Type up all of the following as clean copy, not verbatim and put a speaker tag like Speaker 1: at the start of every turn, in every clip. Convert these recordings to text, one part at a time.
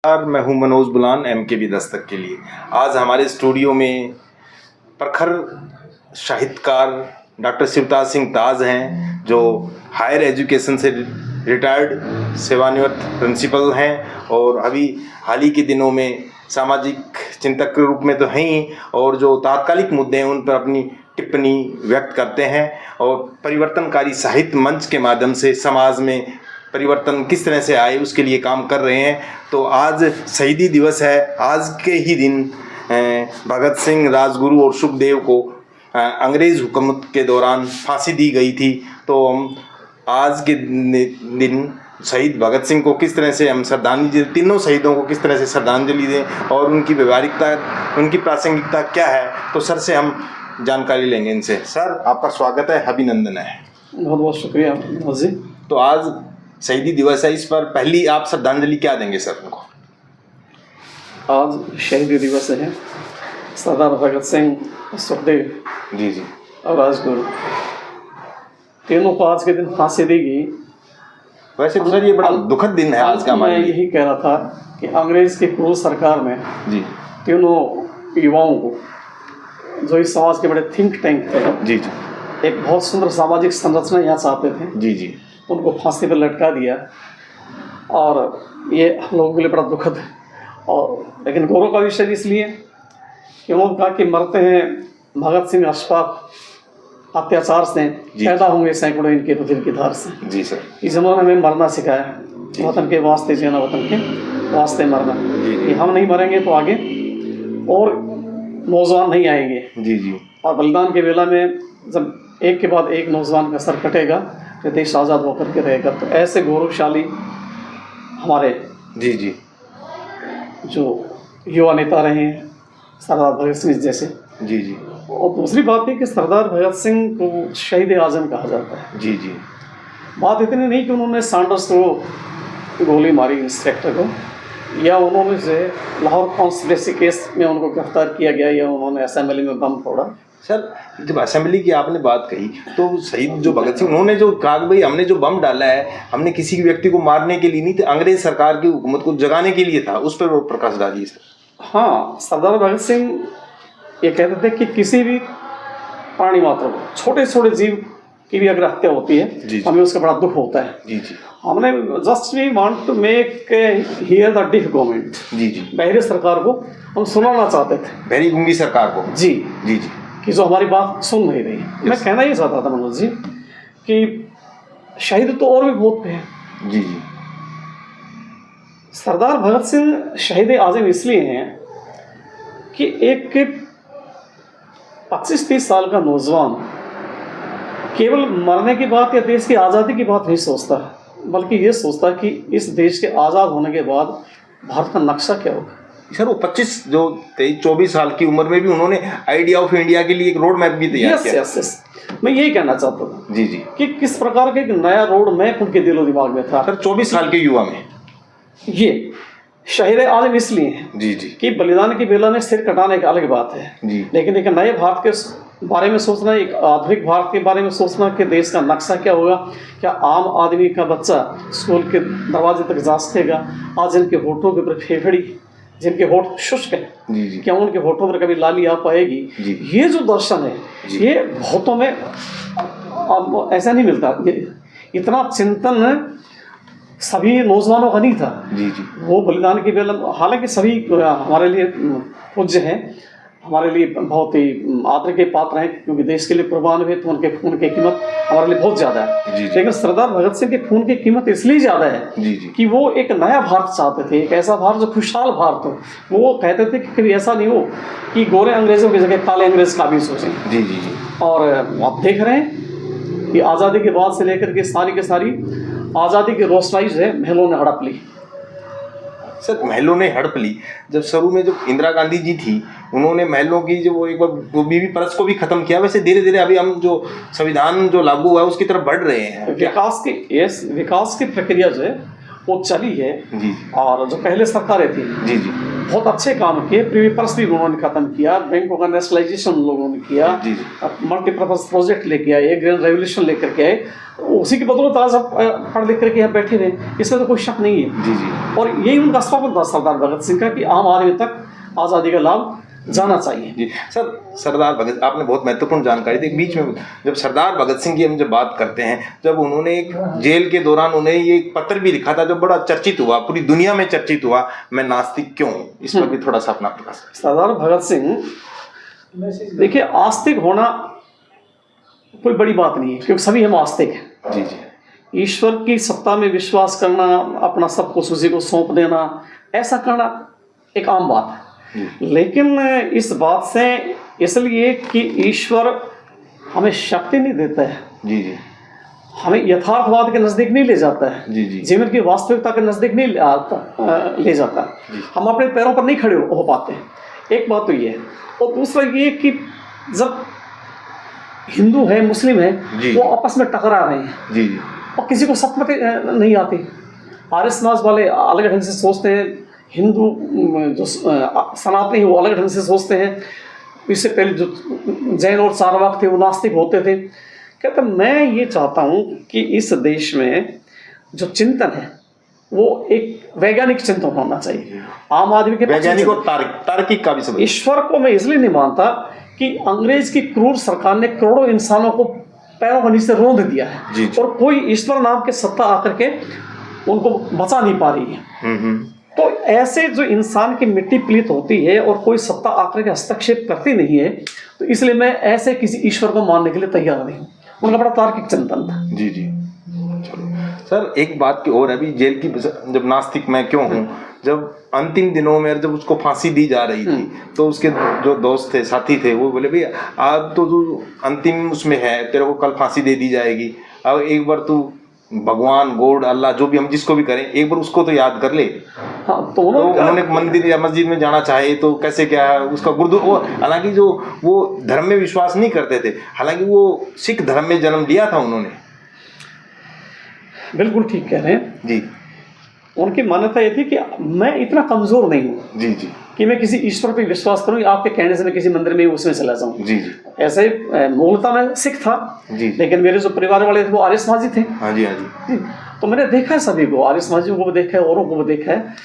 Speaker 1: और मैं हूं मनोज बुलान MKB दस्तक के लिए। आज हमारे स्टूडियो में प्रखर साहित्यकार डॉक्टर शिवताज सिंह ताज हैं, जो हायर एजुकेशन से रिटायर्ड सेवानिवृत्त प्रिंसिपल हैं और अभी हाल ही के दिनों में सामाजिक चिंतक के रूप में तो हैं ही, और जो तात्कालिक मुद्दे हैं उन पर अपनी टिप्पणी व्यक्त करते हैं और परिवर्तनकारी साहित्य मंच के माध्यम से समाज में परिवर्तन किस तरह से आए उसके लिए काम कर रहे हैं। तो आज शहीदी दिवस है। आज के ही दिन भगत सिंह, राजगुरु और सुखदेव को अंग्रेज़ हुकूमत के दौरान फांसी दी गई थी। तो हम आज के दिन शहीद भगत सिंह को किस तरह से हम श्रद्धांजलि, तीनों शहीदों को किस तरह से श्रद्धांजलि दें और उनकी व्यवहारिकता, उनकी प्रासंगिकता क्या है, तो सर से हम जानकारी लेंगे इनसे। सर, आपका स्वागत है, अभिनंदन है।
Speaker 2: बहुत बहुत शुक्रिया जी।
Speaker 1: तो आज शहीदी दिवस है, इस पर पहली आप श्रद्धांजलि क्या देंगे सर उनको?
Speaker 2: आज शहीदी दिवस है। सरदार भगत सिंह, सुखदेव
Speaker 1: जी
Speaker 2: और राजगुरु तीनों को आज के दिन फांसी दी गई।
Speaker 1: वैसे तो सर ये बड़ा दुखद दिन है आज का।
Speaker 2: मैं यही कह रहा था कि अंग्रेज की क्रूर सरकार में
Speaker 1: जी
Speaker 2: तीनों युवाओं को, जो इस समाज के बड़े थिंक टैंक थे,
Speaker 1: जी
Speaker 2: एक बहुत सुंदर सामाजिक संरचना यहाँ चाहते थे,
Speaker 1: जी
Speaker 2: उनको फांसी पर लटका दिया। और ये हम लोगों के लिए बड़ा दुखद और लेकिन गौरव का विषय इसलिए कि उन्होंने कहा कि मरते हैं भगत सिंह अशफाक अत्याचार से, पैदा होंगे सैकड़ों इनके रुधिर की धार से।
Speaker 1: जी सर।
Speaker 2: इस उन्होंने हमें मरना सिखाया, वतन के वास्ते जीना, वतन के वास्ते मरना। कि हम नहीं मरेंगे तो आगे और नौजवान नहीं आएंगे।
Speaker 1: जी। और
Speaker 2: बलिदान के बेला में जब एक के बाद एक नौजवान का सर कटेगा तो देश आज़ाद होकर के रहेगा। तो ऐसे गौरवशाली हमारे
Speaker 1: जी
Speaker 2: जो युवा नेता रहे हैं, सरदार भगत सिंह जैसे।
Speaker 1: जी।
Speaker 2: और दूसरी बात है कि सरदार भगत सिंह को शहीद आजम कहा जाता है।
Speaker 1: जी।
Speaker 2: बात इतनी नहीं कि उन्होंने सैंडर्स को गोली मारी, इंस्पेक्टर को, या उन्होंने से लाहौर कॉन्स्पिरेसी केस में उनको गिरफ्तार किया गया, या उन्होंने असेंबली में बम फोड़ा।
Speaker 1: सर, जब असेंबली की आपने बात कही तो शहीद जो भगत सिंह, उन्होंने जो कहा भाई हमने जो बम डाला है हमने किसी व्यक्ति को मारने के लिए नहीं, अंग्रेज सरकार की हुकूमत को जगाने के लिए था, उस पर वो प्रकाश डालिए सर।
Speaker 2: हाँ, सरदार भगत सिंह ये कहते थे कि किसी भी प्राणी मात्र को, छोटे छोटे जीव की भी अगर हत्या होती है हमें उसका बड़ा दुख होता है।
Speaker 1: जी।
Speaker 2: हमने just we want to make hear the deaf government. जी। बहरी सरकार को हम सुनाना चाहते थे,
Speaker 1: बहरी गूंगी सरकार को। जी,
Speaker 2: कि जो हमारी बात सुन नहीं रही। मैं कहना ही चाहता था मनोज जी कि शहीद तो और भी बहुत थे।
Speaker 1: जी।
Speaker 2: सरदार भगत सिंह शहीद आजम इसलिए हैं कि एक 25-30 साल का नौजवान केवल मरने की बात या देश की आज़ादी की बात नहीं सोचता, बल्कि ये सोचता कि इस देश के आज़ाद होने के बाद भारत का नक्शा क्या होगा।
Speaker 1: सर, वो 23-24 साल की उम्र में भी उन्होंने आइडिया ऑफ इंडिया के लिए एक रोड मैप भी तैयार किया।
Speaker 2: यस। मैं यही कहना चाहता था
Speaker 1: जी
Speaker 2: कि किस प्रकार का एक नया रोड मैप उनके दिलो दिमाग में था।
Speaker 1: सर, 24 साल के युवा में
Speaker 2: ये शहीद आजम इसलिए हैं
Speaker 1: जी
Speaker 2: कि बलिदान की बेला में सिर कटाने का अलग बात है
Speaker 1: जी,
Speaker 2: लेकिन एक नए भारत के बारे में सोचना, एक आधुनिक भारत के बारे में सोचना कि देश का नक्शा क्या होगा। क्या आम आदमी का बच्चा स्कूल के दरवाजे तक जा सकेगा? आज जिनके होठों के ऊपर फेफड़ी, जिनके होठ शुष्क है, क्या उनके होठों पर कभी लाली आ पाएगी? ये जो दर्शन है ये बहुतों में अब ऐसा नहीं मिलता। ये इतना चिंतन सभी नौजवानों का नहीं था। जी। वो बलिदान की बेला, हालांकि सभी हमारे लिए पूज्य हैं, हमारे लिए बहुत ही आदर के पात्र हैं, क्योंकि देश के लिए कुर्बान हुए तो उनके खून की कीमत हमारे लिए बहुत ज़्यादा है। लेकिन सरदार भगत सिंह के खून की कीमत इसलिए ज़्यादा है कि वो एक नया भारत चाहते थे, एक ऐसा भारत जो खुशहाल भारत हो। वो कहते थे कि कभी ऐसा नहीं हो कि गोरे अंग्रेज़ों की जगह काले अंग्रेज का भी सोचें। जी। और आप देख रहे हैं कि आज़ादी के बाद से लेकर के सारी आज़ादी की रोशनाई जो है महलों ने हड़प ली।
Speaker 1: सर, महलों ने हड़प ली। जब शुरू में जब इंदिरा गांधी जी थी, उन्होंने महलों की जो वो एक बार वो बीवी परस को भी खत्म किया। वैसे धीरे धीरे अभी हम जो संविधान जो लागू हुआ है उसकी तरफ बढ़ रहे हैं। विकास की प्रक्रिया जो है वो चली है। जी। और जो पहले सरकारें थी
Speaker 2: बहुत अच्छे काम किए। प्रीवी पर्स भी उन्होंने खत्म किया, बैंकों का नेशनलाइजेशन लोगों ने किया,
Speaker 1: जी
Speaker 2: मल्टीपर्पज प्रोजेक्ट लेके आए, ग्रीन रेवोल्यूशन लेकर के आए। उसी की बदौलत आज आप पढ़ लिख करके यहाँ बैठे हुए, इसमें तो कोई शक नहीं है।
Speaker 1: जी जी
Speaker 2: और यही उनका स्वप्न था सरदार भगत सिंह का कि आम आदमी तक आज़ादी का लाभ जाना चाहिए।
Speaker 1: जी सर, सरदार भगत, आपने बहुत महत्वपूर्ण जानकारी दी। बीच में जब सरदार भगत सिंह की हम जब बात करते हैं, जब उन्होंने एक जेल के दौरान उन्हें ये एक पत्र भी लिखा था जो बड़ा चर्चित हुआ, पूरी दुनिया में चर्चित हुआ, मैं नास्तिक क्यों हूँ, इस पर भी थोड़ा सा अपना प्रकाश।
Speaker 2: सरदार भगत सिंह, देखिए, आस्तिक होना कोई बड़ी बात नहीं है, क्योंकि सभी हम आस्तिक हैं।
Speaker 1: जी जी।
Speaker 2: ईश्वर की सत्ता में विश्वास करना, अपना सब कुछ उसी को सौंप देना, ऐसा करना एक आम बात है। लेकिन इस बात से, इसलिए कि ईश्वर हमें शक्ति नहीं देता है,
Speaker 1: जी जी,
Speaker 2: हमें यथार्थवाद के नज़दीक नहीं ले जाता है,
Speaker 1: जी जी,
Speaker 2: जीवन की वास्तविकता के नज़दीक नहीं ले जाता, हम अपने पैरों पर नहीं खड़े हो पाते हैं। एक बात तो ये है, और दूसरा ये कि जब हिंदू है मुस्लिम है वो आपस में टकरा रहे हैं,
Speaker 1: जी जी,
Speaker 2: और किसी को समझ नहीं आती। आर्य समाज वाले अलग ढंग से सोचते हैं, हिंदू जो सनातनी वो अलग ढंग से सोचते हैं। इससे पहले जो जैन और चारवाक थे वो नास्तिक होते थे। कहते मैं ये चाहता हूँ कि इस देश में जो चिंतन है वो एक वैज्ञानिक चिंतन होना चाहिए, आम आदमी के
Speaker 1: वैज्ञानिक और तार्किक का भी समझ।
Speaker 2: ईश्वर को मैं इसलिए नहीं मानता कि अंग्रेज की क्रूर सरकार ने करोड़ों इंसानों को पैरों के नीचे रौंद दिया है,
Speaker 1: जी जी,
Speaker 2: और कोई ईश्वर नाम के सत्ता आकर के उनको बचा नहीं पा रही है। तो ऐसे जो इंसान की मिट्टी पलीत होती है और कोई सत्ता आकर के हस्तक्षेप करती नहीं है, तो इसलिए मैं ऐसे किसी ईश्वर को मानने के लिए तैयार नहीं हूँ। उनका बड़ा तार्किक चिंतन था।
Speaker 1: जी जी। चलो सर, एक बात की और, अभी जेल की, जब नास्तिक मैं क्यों हूँ, जब अंतिम दिनों में जब उसको फांसी दी जा रही थी तो उसके जो दोस्त थे, साथी थे, वो बोले भैया आज तो तू अंतिम उसमें है, तेरे को कल फांसी दे दी जाएगी, अब एक बार तू भगवान, गॉड, अल्लाह, जो भी हम जिसको भी करें, एक बार उसको तो याद कर ले।
Speaker 2: हाँ, तो
Speaker 1: उन्होंने मंदिर या मस्जिद में जाना चाहे तो कैसे, क्या है उसका गुरुद्वारा, हालांकि जो वो धर्म में विश्वास नहीं करते थे, हालांकि वो सिख धर्म में जन्म लिया था उन्होंने।
Speaker 2: बिल्कुल ठीक कह रहे हैं
Speaker 1: जी।
Speaker 2: उनकी मान्यता ये थी कि मैं इतना कमजोर नहीं हूँ
Speaker 1: जी जी,
Speaker 2: कि मैं किसी ईश्वर पे विश्वास करूँ, आपके कहने से मैं किसी मंदिर में उसमें चला जाऊँ।
Speaker 1: जी जी।
Speaker 2: ऐसे मूलतः मैं सिख था
Speaker 1: जी,
Speaker 2: लेकिन मेरे जो परिवार वाले थे वो आर्य समाजी थे।
Speaker 1: हाँ जी, हाँ जी।
Speaker 2: तो मैंने देखा है सभी को, आर्य समाजियों को भी देखा है, औरों को भी देखा है।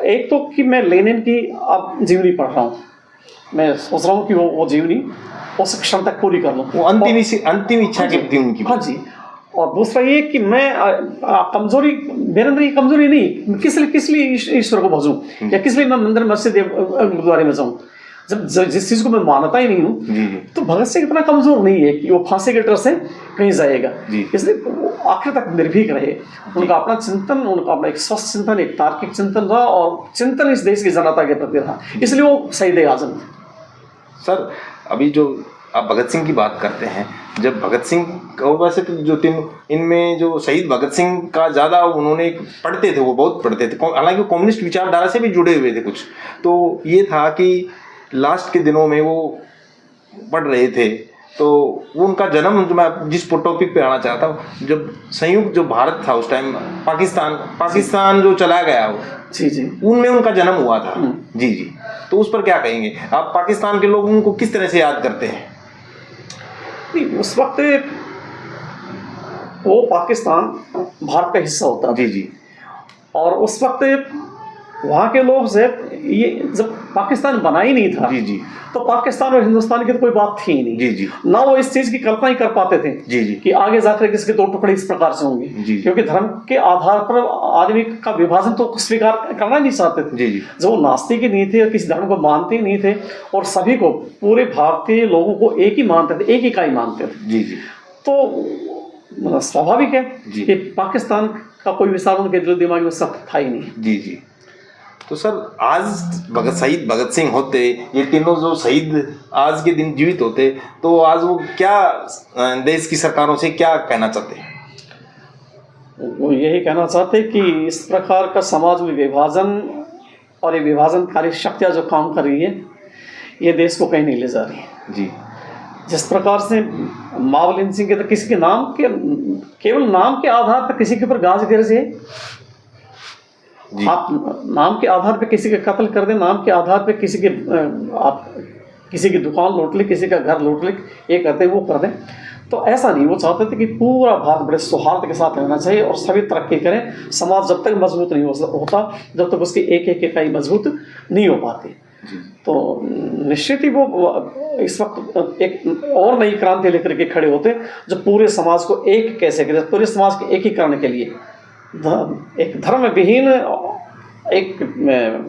Speaker 2: एक तो कि मैं लेनिन की अब जीवनी पढ़ रहा हूँ, मैं सोच रहा हूँ कि वो जीवनी उस क्षण तक पूरी कर लूँ,
Speaker 1: वो अंतिम इच्छा की थी उनकी।
Speaker 2: हाँ जी। और दूसरा ये कि मैं कमजोरी, मेरे अंदर ये कमजोरी नहीं, किस लिए ईश्वर को भजूं, या किस लिए मैं मंदिर मस्जिद गुरुद्वारे में जाऊं, जब जिस चीज को मैं मानता ही नहीं हूँ। तो भगत सिंह इतना कमजोर नहीं है कि वो फांसी के डर से कहीं जाएगा, इसलिए वो आखिर तक निर्भीक रहे। उनका अपना चिंतन, उनका अपना एक स्वस्थ चिंतन, एक तार्किक चिंतन रहा, और चिंतन इस देश की जनता के प्रति रहा, इसलिए वो शहीद आजम थे।
Speaker 1: सर, अभी जो आप भगत सिंह की बात करते हैं, जब भगत सिंह, और वैसे तो जो इनमें जो शहीद भगत सिंह का ज़्यादा उन्होंने पढ़ते थे, वो बहुत पढ़ते थे, हालांकि वो कम्युनिस्ट विचारधारा से भी जुड़े हुए थे कुछ। तो ये था कि लास्ट के दिनों में वो पढ़ रहे थे, तो वो उनका जन्म, जो मैं जिस टॉपिक पे आना चाहता हूँ, जब संयुक्त जो भारत था उस टाइम, पाकिस्तान जो चला गया वो,
Speaker 2: जी जी,
Speaker 1: उनमें उनका जन्म हुआ था। जी जी। तो उस पर क्या कहेंगे आप? पाकिस्तान के लोग उनको किस तरह से याद करते हैं?
Speaker 2: उस वक्त वो पाकिस्तान भारत का हिस्सा होता था।
Speaker 1: जी जी।
Speaker 2: और उस वक्त वहाँ के लोग से ये जब पाकिस्तान बना ही नहीं था,
Speaker 1: जी जी,
Speaker 2: तो पाकिस्तान और हिंदुस्तान की तो कोई बात थी ही नहीं।
Speaker 1: जी जी।
Speaker 2: ना वो इस चीज की कल्पना ही कर पाते थे,
Speaker 1: जी जी,
Speaker 2: कि आगे जाकर किसके दो टुकड़े इस प्रकार से होंगे,
Speaker 1: जी,
Speaker 2: क्योंकि धर्म के आधार पर आदमी का विभाजन तो स्वीकार करना नहीं चाहते थे।
Speaker 1: जी जी।
Speaker 2: जो वो नास्तिक ही नहीं थे और किसी धर्म को मानते ही नहीं थे, और सभी को, पूरे भारतीय लोगों को एक ही मानते थे, एक ही इकाई मानते थे।
Speaker 1: जी जी।
Speaker 2: तो स्वाभाविक है कि पाकिस्तान का कोई विचार उनके दिल दिमाग में सख्त था ही नहीं।
Speaker 1: जी जी। तो सर, आज शहीद भगत सिंह होते, ये तीनों जो शहीद आज के दिन जीवित होते, तो आज वो क्या देश की सरकारों से क्या कहना चाहते हैं?
Speaker 2: वो यही कहना चाहते कि इस प्रकार का समाज में विभाजन और ये विभाजनकारी शक्तियाँ जो काम कर रही है, ये देश को कहीं नहीं ले जा रही है।
Speaker 1: जी।
Speaker 2: जिस प्रकार से मॉब लिंचिंग के, तो किसी के नाम के, केवल नाम के आधार पर किसी के ऊपर गाज गिर जाए,
Speaker 1: जी।
Speaker 2: आप नाम के आधार पे किसी का कत्ल कर दें, नाम के आधार पे किसी के आप किसी की दुकान लूट ले, किसी का घर लूट ले, ये करते वो कर दें। तो ऐसा नहीं, वो चाहते थे कि पूरा भारत बड़े सौहार्द के साथ रहना चाहिए और सभी तरक्की करें। समाज जब तक मजबूत नहीं होता जब तक उसकी एक एक इकाई मजबूत नहीं हो पाती। तो निश्चित ही वो इस वक्त एक और नई क्रांति लेकर के खड़े होते जो पूरे समाज को एक कैसे करें, पूरे समाज के एकीकरण के लिए एक धर्म विहीन एक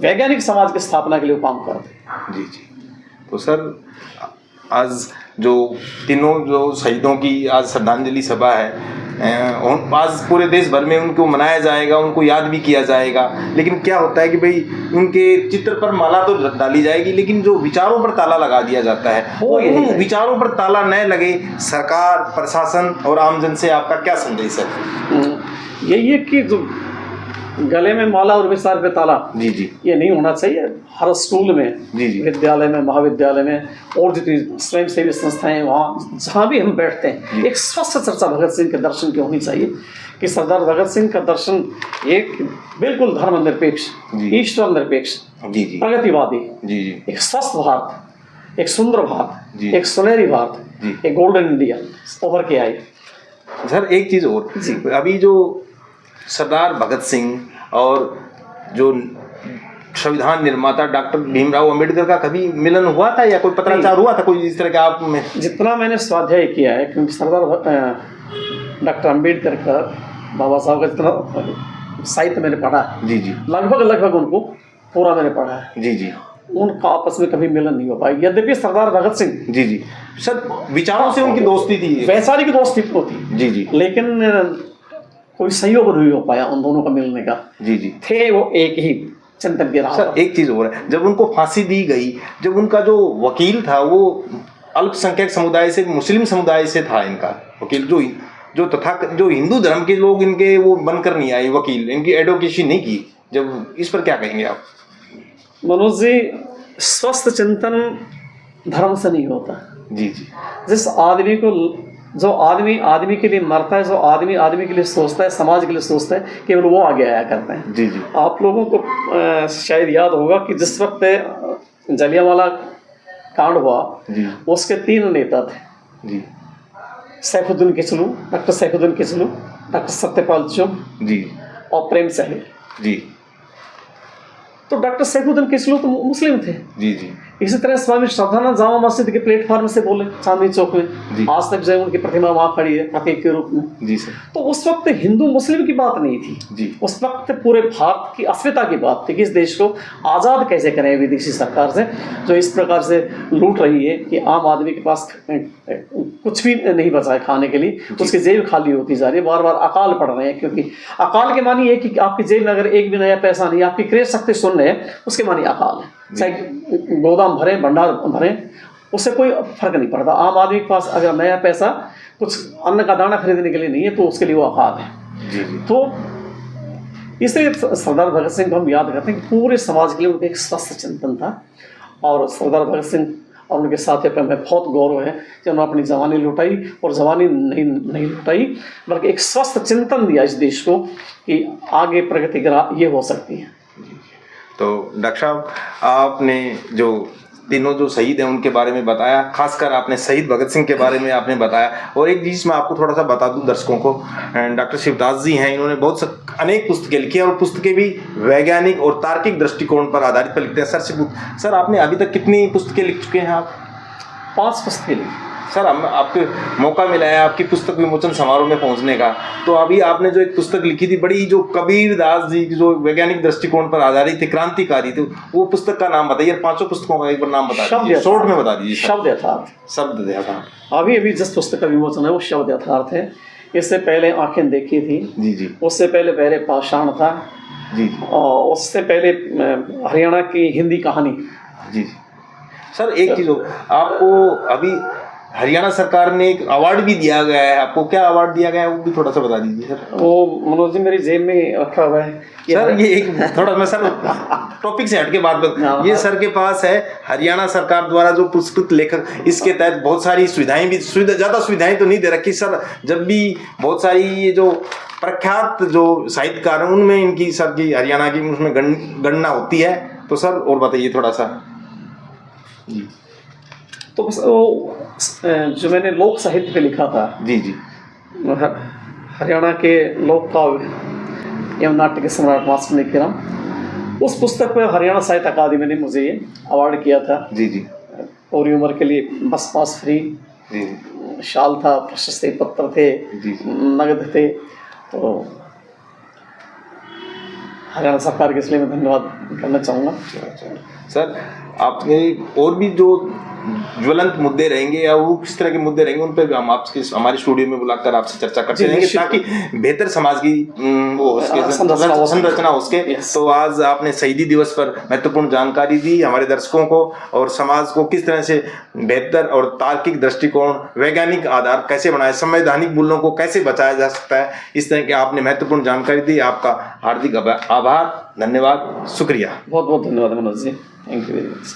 Speaker 2: वैज्ञानिक समाज की स्थापना के लिए काम करते।
Speaker 1: जी जी। तो सर आज जो तीनों जो शहीदों की आज श्रद्धांजलि सभा है, आज पूरे देश भर में उनको मनाया जाएगा, उनको याद भी किया जाएगा। लेकिन क्या होता है कि भाई उनके चित्र पर माला तो डाली जाएगी, लेकिन जो विचारों पर ताला लगा दिया जाता है, वो उन विचारों पर ताला न लगे। सरकार, प्रशासन और आमजन से आपका क्या संदेश है?
Speaker 2: यही है कि जो गले में माला और विचार पे ताला,
Speaker 1: जी जी,
Speaker 2: ये नहीं होना चाहिए। हर स्कूल में,
Speaker 1: जी जी,
Speaker 2: विद्यालय में, महाविद्यालय में और जितनी स्वयं सेवी संस्थाएं हैं वहाँ जहाँ भी हम बैठते हैं, एक स्वस्थ चर्चा भगत सिंह के दर्शन की होनी चाहिए कि सरदार भगत सिंह का दर्शन एक बिल्कुल धर्मनिरपेक्ष, ईश्वर निरपेक्ष,
Speaker 1: जी जी,
Speaker 2: प्रगतिवादी,
Speaker 1: जी जी,
Speaker 2: एक स्वस्थ भारत, एक सुंदर भारत,
Speaker 1: जी,
Speaker 2: एक सुनहरी भारत, एक गोल्डन इंडिया उभर के आए।
Speaker 1: सर एक चीज़ और, अभी जो सरदार भगत सिंह और जो संविधान निर्माता डॉक्टर भीमराव अंबेडकर का कभी मिलन हुआ था या कोई पत्राचार हुआ था, कोई इस तरह का आप में? जितना
Speaker 2: मैंने स्वाध्याय किया है, क्योंकि सरदार डॉक्टर अंबेडकर का, बाबा साहब का जितना साहित्य मैंने पढ़ा है,
Speaker 1: जी जी,
Speaker 2: लगभग उनको पूरा मैंने पढ़ा है,
Speaker 1: जी जी,
Speaker 2: उनका आपस में कभी मिलन नहीं हो पाया। यद्यपि सरदार भगत सिंह,
Speaker 1: जी जी, सर विचारों से उनकी दोस्ती थी,
Speaker 2: वैचारिक दोस्ती थी,
Speaker 1: जी जी,
Speaker 2: लेकिन कोई सहयोग नहीं हो पाया उन दोनों का मिलने का।
Speaker 1: जी जी,
Speaker 2: थे वो एक ही चिंतन के राह।
Speaker 1: सर एक चीज़ और है, जब उनको फांसी दी गई, जब उनका जो वकील था वो अल्पसंख्यक समुदाय से, मुस्लिम समुदाय से था, इनका वकील जो हिंदू धर्म के लोग इनके वो बनकर नहीं आए वकील, इनकी एडवोकेसी नहीं की, जब इस पर क्या कहेंगे आप?
Speaker 2: मनोज जी, स्वस्थ चिंतन धर्म से नहीं होता।
Speaker 1: जी जी,
Speaker 2: जिस आदमी को, जो आदमी के लिए मरता है, जो आदमी के लिए सोचता है, समाज के लिए सोचता है, केवल वो आगे आया करते हैं।
Speaker 1: जी जी,
Speaker 2: आप लोगों को शायद याद होगा कि जिस वक्त जलियांवाला कांड हुआ, उसके 3 नेता थे,
Speaker 1: जी,
Speaker 2: सैफुद्दीन किचलू, डॉक्टर सैफुद्दीन किचलू, डॉक्टर सत्यपाल चुग,
Speaker 1: जी,
Speaker 2: और प्रेम सहनी, जी। तो डॉक्टर सैफुद्दीन किचलू तो मुस्लिम थे,
Speaker 1: जी जी,
Speaker 2: इसी तरह स्वामी श्रद्धानंद जामा मस्जिद के प्लेटफॉर्म से बोले चांदनी चौक में, आज तक जो उनकी प्रतिमा वहां खड़ी है प्रतीक के रूप में।
Speaker 1: जी सर।
Speaker 2: तो उस वक्त हिंदू मुस्लिम की बात नहीं थी, जी। उस वक्त पूरे भारत की अस्मिता की बात थी कि इस देश को आज़ाद कैसे करें विदेशी सरकार से, जो इस प्रकार से लूट रही है कि आम आदमी के पास कुछ भी नहीं बचा है खाने के लिए, उसकी जेब खाली होती जा रही है, बार बार अकाल पड़ रहे हैं। क्योंकि अकाल के मानी है कि आपकी जेब में अगर एक भी नया पैसा नहीं, आपकी क्रय शक्ति सुन रहे हैं, उसके मानी अकाल है। चाहे गोदाम भरे, भंडार भरे, उससे कोई फर्क नहीं पड़ता। आम आदमी के पास अगर नया पैसा कुछ अन्न का दाना खरीदने के लिए नहीं है तो उसके लिए वो अकाल है। जी जी। तो इसलिए सरदार भगत सिंह को हम याद करते हैं कि पूरे समाज के लिए उनका एक स्वस्थ चिंतन था, और सरदार भगत सिंह और उनके साथियों पर हमें बहुत गौरव है कि उन्होंने अपनी जवानी लुटाई, और जवानी नहीं लुटाई बल्कि एक स्वस्थ चिंतन दिया इस देश को कि आगे प्रगति ये हो सकती है।
Speaker 1: तो डॉक्टर साहब, आपने जो तीनों जो शहीद हैं उनके बारे में बताया, खासकर आपने शहीद भगत सिंह के बारे में आपने बताया। और एक चीज़ मैं आपको थोड़ा सा बता दूं दर्शकों को, डॉक्टर शिवदास जी हैं, इन्होंने अनेक पुस्तकें लिखी हैं, और पुस्तकें भी वैज्ञानिक और तार्किक दृष्टिकोण पर आधारित पर लिखते हैं। सर आपने अभी तक कितनी पुस्तकें लिख चुके हैं आप?
Speaker 2: 5 पुस्तकें लिखी।
Speaker 1: सर आपको मौका मिला है आपकी पुस्तक विमोचन समारोह में पहुंचने का, तो अभी आपने जो एक पुस्तक लिखी थी बड़ी, जो कबीरदास जी की जो वैज्ञानिक दृष्टिकोण पर आधारित थी, क्रांतिकारी थी, वो पुस्तक का नाम बताइए। 5 पुस्तकों का एक बार नाम बता दीजिए, शॉर्ट में बता दीजिए।
Speaker 2: शब्द यथार्थ। अभी जिस पुस्तक का विमोचन है वो शब्द यथार्थ है। इससे पहले आंखें देखी थी, जी जी। उससे पहले बहरे पाषाण था, जी। और उससे पहले हरियाणा की हिंदी कहानी, जी।
Speaker 1: सर एक चीज़ आपको अभी हरियाणा सरकार ने एक अवार्ड भी दिया गया है, आपको क्या अवार्ड दिया गया है वो भी थोड़ा सा बता दीजिए सर।
Speaker 2: वो मनोज जी मेरी जेब में रखा हुआ है
Speaker 1: सर, ये एक थोड़ा मैं सर टॉपिक से हटके बात कर, ये सर के पास है हरियाणा सरकार द्वारा जो पुरस्कृत लेखक, इसके तहत बहुत सारी सुविधाएं भी, ज़्यादा सुविधाएं तो नहीं दे रखी सर। जब भी बहुत सारी ये जो प्रख्यात जो साहित्यकार हैं उनमें इनकी सबकी हरियाणा की उसमें गणना होती है। तो सर और बताइए थोड़ा सा। जी
Speaker 2: तो बस वो जो मैंने लोक साहित्य पे लिखा था,
Speaker 1: जी जी
Speaker 2: हरियाणा के लोक काव्य एवं नाट्य के सम्राट मास्टर निकिराम, उस पुस्तक पर हरियाणा साहित्य अकादमी ने मुझे ये अवार्ड किया था।
Speaker 1: जी जी
Speaker 2: पूरी उम्र के लिए बस पास फ्री,
Speaker 1: जी
Speaker 2: शाल था, प्रशस्ति पत्र थे,
Speaker 1: जी
Speaker 2: नगद थे। तो हरियाणा सरकार के इसलिए मैं धन्यवाद करना चाहूँगा।
Speaker 1: सर आपने और भी जो ज्वलंत मुद्दे रहेंगे या वो किस तरह के मुद्दे रहेंगे उन पर भी हम आपके हमारे स्टूडियो में बुलाकर आपसे चर्चा करते रहेंगे ताकि बेहतर समाज की वो उसके संरचना हो सके। तो आज आपने शहीदी दिवस पर महत्वपूर्ण जानकारी दी हमारे दर्शकों को और समाज को किस तरह से बेहतर और तार्किक दृष्टिकोण, वैज्ञानिक आधार कैसे बनाए, संवैधानिक मूल्यों को कैसे बचाया जा सकता है, इस तरह की आपने महत्वपूर्ण जानकारी दी। आपका हार्दिक आभार, धन्यवाद, शुक्रिया।
Speaker 2: बहुत बहुत धन्यवाद Manoj ji, thank you very much.